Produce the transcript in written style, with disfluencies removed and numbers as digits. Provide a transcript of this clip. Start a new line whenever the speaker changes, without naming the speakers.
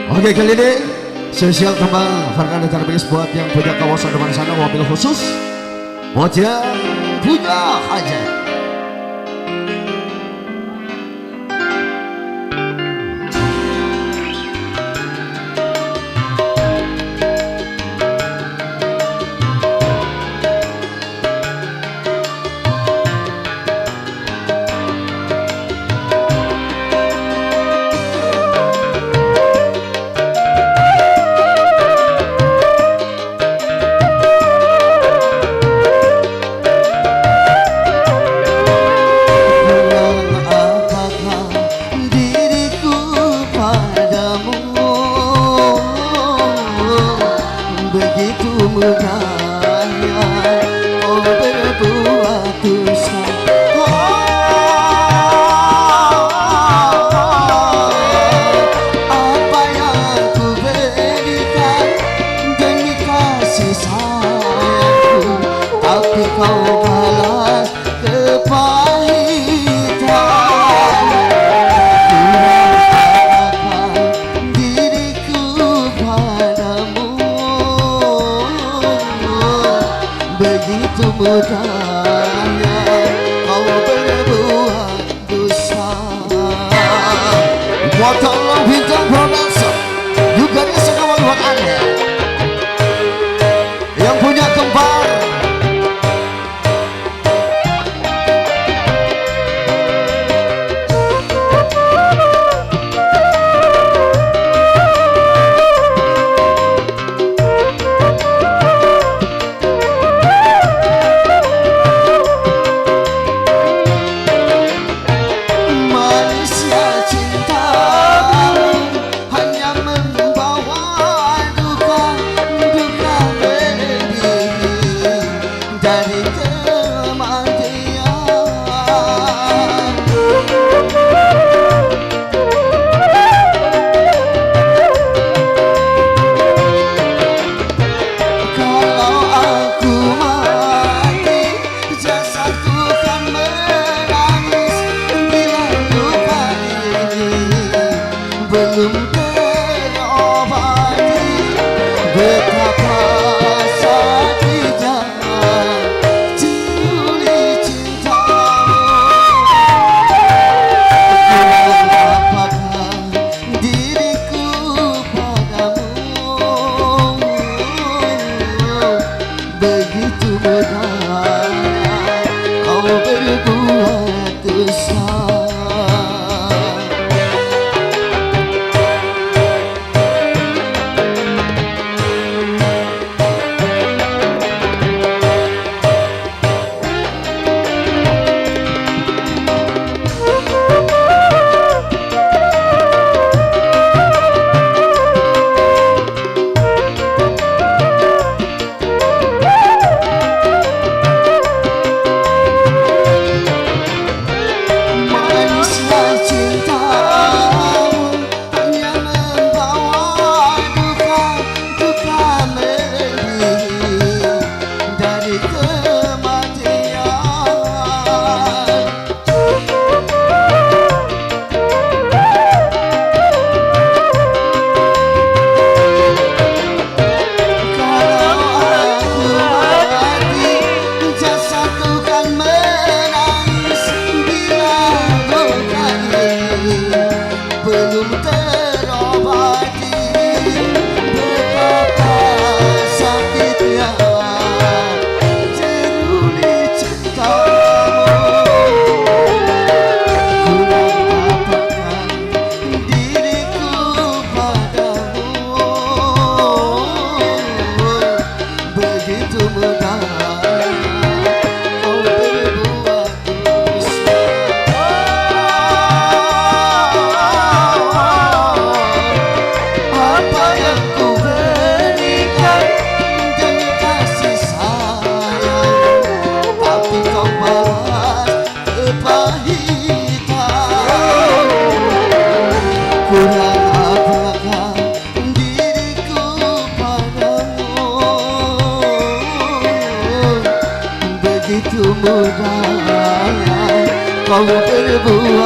Oke, kali ini spesial tembang Farkan Terbis buat yang punya kawasan depan sana, mobil khusus buat yang punya hajat.
Begitu mudahnya kau berbuat dosa. Apa yang ku berikan demi kasih sayangku, tapi kau balas kepahitan. Kurang diriku padamu, begitu mudahnya kau berbuat dosa.
Buat tolong bintang production juga di semua buat Anda yang punya kembar.
Belum terobati betapa sakitnya curi cintamu. Kurang apakah diriku padamu, begitu mudahnya kau berbuat dosa. Belum terobati betapa sakitnya curi cintamu. Kurang apakah diriku padamu, begitu mudahnya kau berbuat dosa. Apa yang ku berikan demi kasih sayang, tapi kau balas kepahitan. Kurang apakah diriku padamu, begitu mudahnya kau berbuat